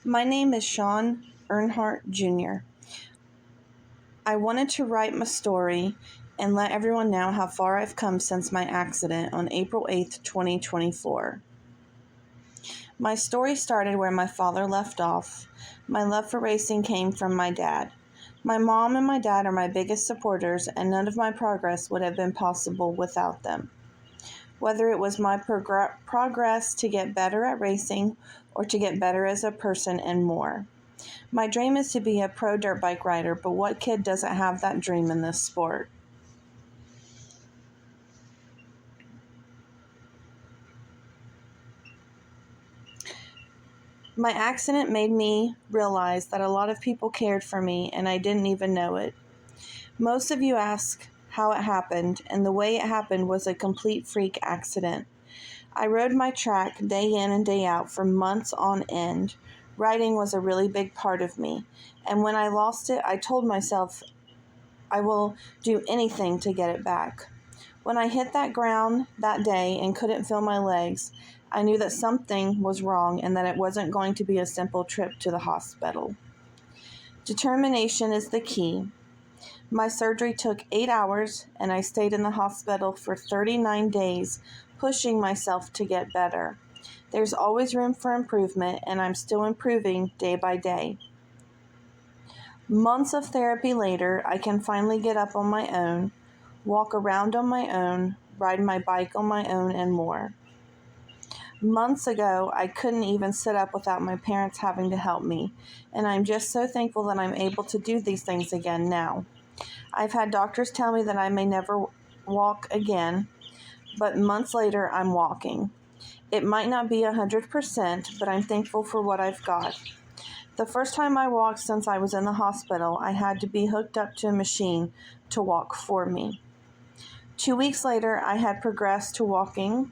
My name is Shawn Ehrhart Jr. I wanted to write my story and let everyone know how far I've come since my accident on April 8th, 2024. My story started where my father left off. My love for racing came from my dad. My mom and my dad are my biggest supporters, and none of my progress would have been possible without them. Whether it was my progress to get better at racing or to get better as a person and more. My dream is to be a pro dirt bike rider, but what kid doesn't have that dream in this sport? My accident made me realize that a lot of people cared for me and I didn't even know it. Most of you ask how it happened, and the way it happened was a complete freak accident. I rode my track day in and day out for months on end. Riding was a really big part of me, and when I lost it, I told myself I will do anything to get it back. When I hit that ground that day and couldn't feel my legs, I knew that something was wrong and that it wasn't going to be a simple trip to the hospital. Determination is the key. My surgery took 8 hours, and I stayed in the hospital for 39 days, pushing myself to get better. There's always room for improvement, and I'm still improving day by day. Months of therapy later, I can finally get up on my own, walk around on my own, ride my bike on my own, and more. Months ago, I couldn't even sit up without my parents having to help me, and I'm just so thankful that I'm able to do these things again now. I've had doctors tell me that I may never walk again, but months later, I'm walking. It might not be 100%, but I'm thankful for what I've got. The first time I walked since I was in the hospital, I had to be hooked up to a machine to walk for me. 2 weeks later, I had progressed to walking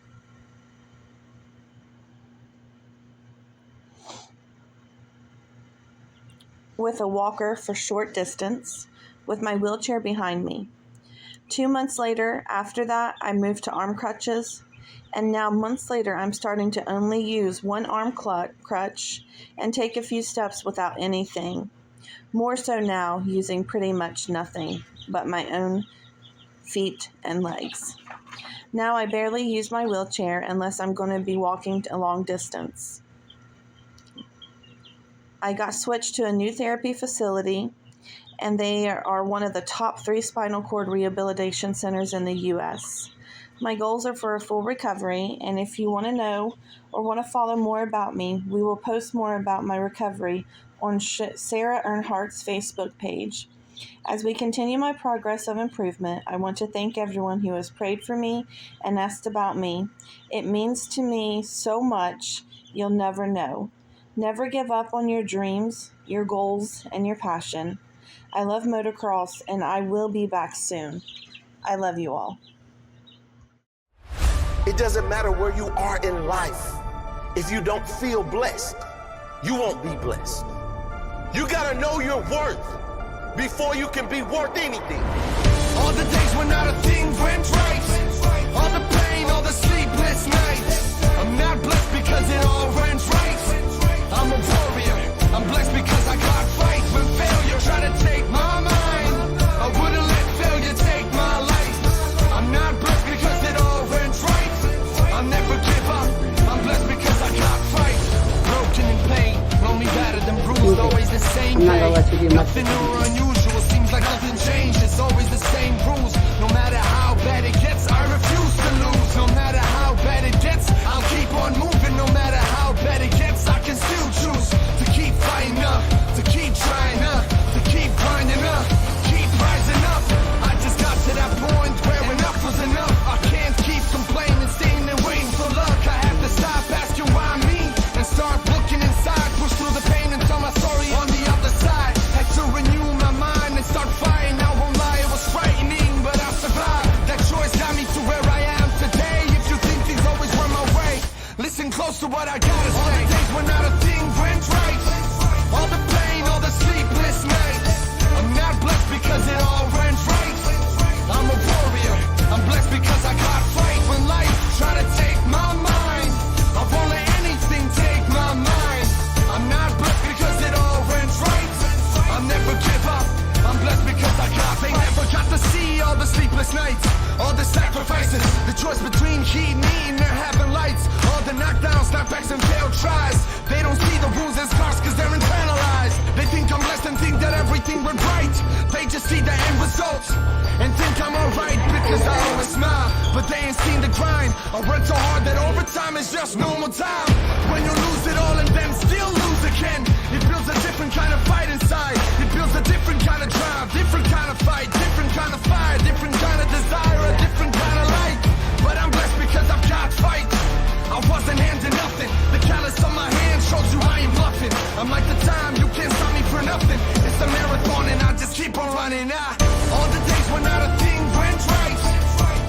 with a walker for short distance, with my wheelchair behind me. 2 months later, after that, I moved to arm crutches, and now months later, I'm starting to only use one arm crutch and take a few steps without anything. More so now, using pretty much nothing but my own feet and legs. Now I barely use my wheelchair unless I'm going to be walking a long distance. I got switched to a new therapy facility, and they are one of the top 3 spinal cord rehabilitation centers in the U.S. My goals are for a full recovery, and if you want to know or want to follow more about me, we will post more about my recovery on Sarah Earnhardt's Facebook page. As we continue my progress of improvement, I want to thank everyone who has prayed for me and asked about me. It means to me so much, you'll never know. Never give up on your dreams, your goals, and your passion. I love motocross, and I will be back soon. I love you all. It doesn't matter where you are in life. If you don't feel blessed, you won't be blessed. You gotta know your worth before you can be worth anything. All the days when not a thing went right. All the pain, all the sleepless nights. I'm not blessed because it all went right. I'm a warrior. I'm blessed because I got fight. When failure tried to take my mind, I wouldn't let failure take my life. I'm not blessed because it all went right. I'll never give up. I'm blessed because I got fight. Broken in pain, lonely, battered and bruised. Always the same thing. Nothing new or unusual. Seems like nothing changed. It's always the same rules. No matter how bad it gets, I refuse to lose. No choice between he, me, and they're having lights. All the knockdowns, snapbacks, and failed tries. They don't see the wounds and scars cause they're internalized. They think I'm blessed and think that everything went right. They just see the end results and think I'm alright because I always smile. But they ain't seen the grind. I run so hard that overtime is just normal time. When you lose it all and then still lose again, it builds a different kind of fight inside. It builds a different kind of drive, different kind of fight, different kind of fire, different kind of desire, a different kind of life. But I'm blessed because I've got fight. I wasn't handing nothing. The callus on my hand shows you I ain't bluffing. I'm like the time, you can't stop me for nothing. It's a marathon and I just keep on running. All the days when not a thing went right.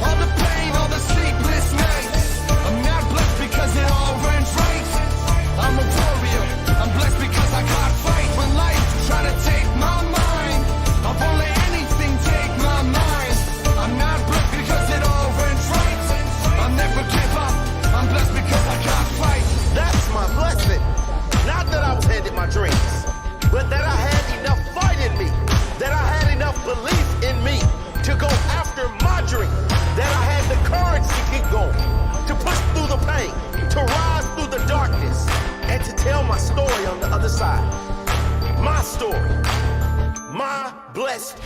All the pain, all the sleepless nights. I'm not blessed because it all went right. I'm a warrior. I'm blessed because I got fight. When life try to take my mind, I won't let anything take my mind. I'm not blessed because it all went right. I'll never give up. I'm blessed because I got fight. That's my blessing. Not that I was handed my dreams, but that I had enough fight in me, that I had enough belief in me to go after my dream, that I had the courage to keep going, to push through the pain, to rise through the darkness, and to tell my story on the other side. My story. My blessed